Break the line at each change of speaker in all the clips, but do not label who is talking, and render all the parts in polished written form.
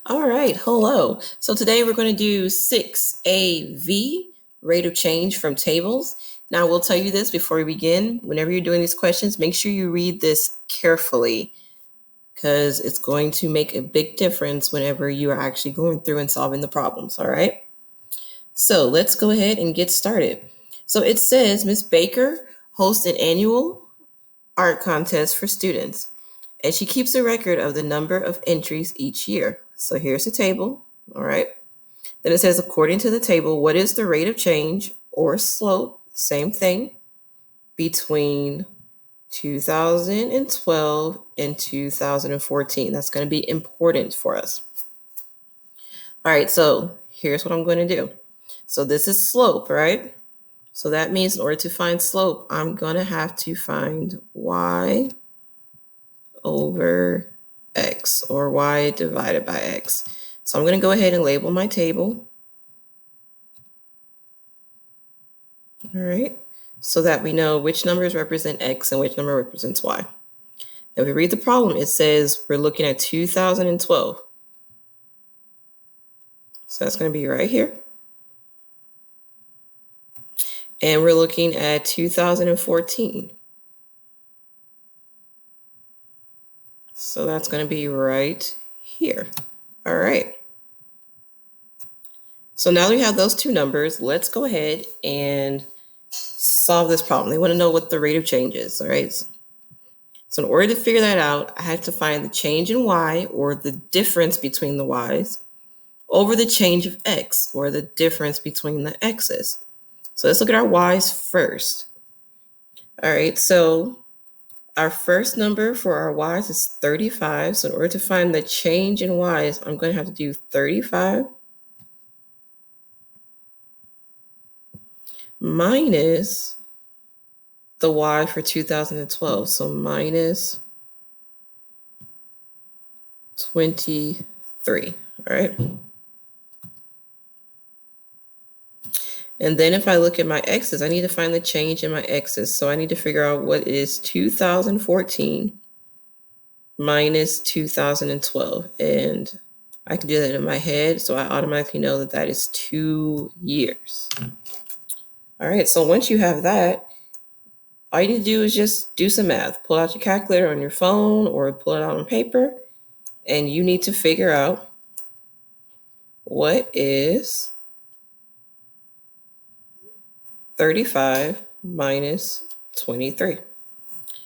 All right, hello. So today we're going to do 6AV, rate of change from tables. Now, we'll tell you this before we begin. Whenever you're doing these questions, make sure you read this carefully because it's going to make a big difference whenever you are actually going through and solving the problems, all right? So let's go ahead and get started. So it says Miss Baker hosts an annual art contest for students, and she keeps a record of the number of entries each year. So here's the table, all right? Then it says, according to the table, what is the rate of change or slope, same thing, between 2012 and 2014? That's going to be important for us. All right, so here's what I'm going to do. So this is slope, right? So that means in order to find slope, I'm going to have to find y over x, or y divided by x. So I'm going to go ahead and label my table. All right, so that we know which numbers represent x and which number represents y. Now, if we read the problem, it says we're looking at 2012. So that's going to be right here. And we're looking at 2014. So that's going to be right here. All right. So now that we have those two numbers, let's go ahead and solve this problem. They want to know what the rate of change is, all right? So in order to figure that out, I have to find the change in y, or the difference between the y's, over the change of x, or the difference between the x's. So let's look at our y's first. All right, so our first number for our y's is 35. So in order to find the change in y's, I'm going to have to do 35 minus the y for 2012. So minus 23, all right? And then if I look at my x's, I need to find the change in my x's. So I need to figure out what is 2014 minus 2012. And I can do that in my head, so I automatically know that that is 2 years. All right, so once you have that, all you need to do is just do some math. Pull out your calculator on your phone or pull it out on paper, and you need to figure out what is 35 minus 23.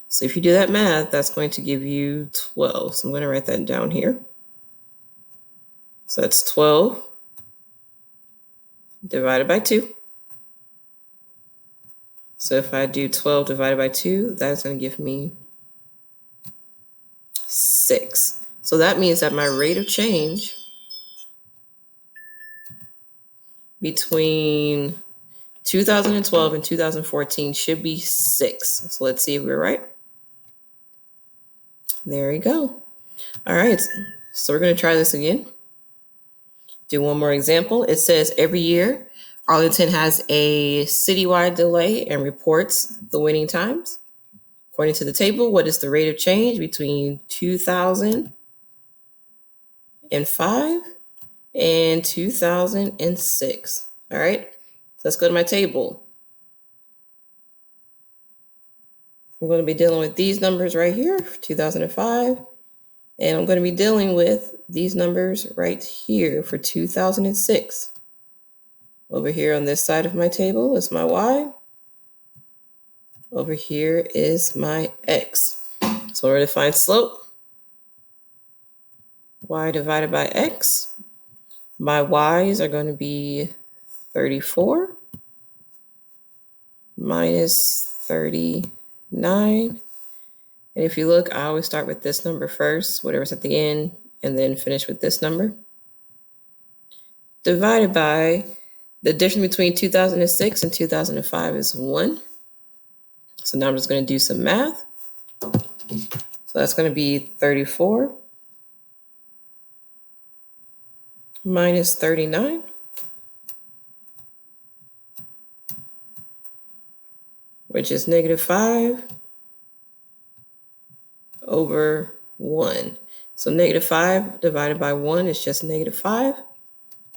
So if you do that math, that's going to give you 12. So I'm going to write that down here. So that's 12 divided by 2. So if I do 12 divided by 2, that's going to give me 6. So that means that my rate of change between 2012 and 2014 should be 6. So let's see if we're right. There we go. All right, so we're going to try this again. Do one more example. It says every year, Arlington has a citywide delay and reports the winning times. According to the table, what is the rate of change between 2005 and 2006? All right, so let's go to my table. I'm going to be dealing with these numbers right here, 2005, and I'm going to be dealing with these numbers right here for 2006. Over here on this side of my table is my y. Over here is my x. So we're going to find slope. Y divided by x. My y's are going to be 34 minus 39. And if you look, I always start with this number first, whatever's at the end, and then finish with this number. Divided by the difference between 2006 and 2005 is 1. So now I'm just going to do some math. So that's going to be 34 minus 39, which is negative 5 over 1. So negative 5 divided by 1 is just negative 5.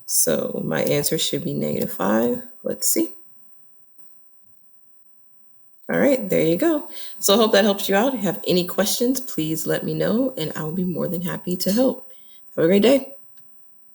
So my answer should be negative 5. Let's see. All right, there you go. So I hope that helps you out. If you have any questions, please let me know, and I'll be more than happy to help. Have a great day.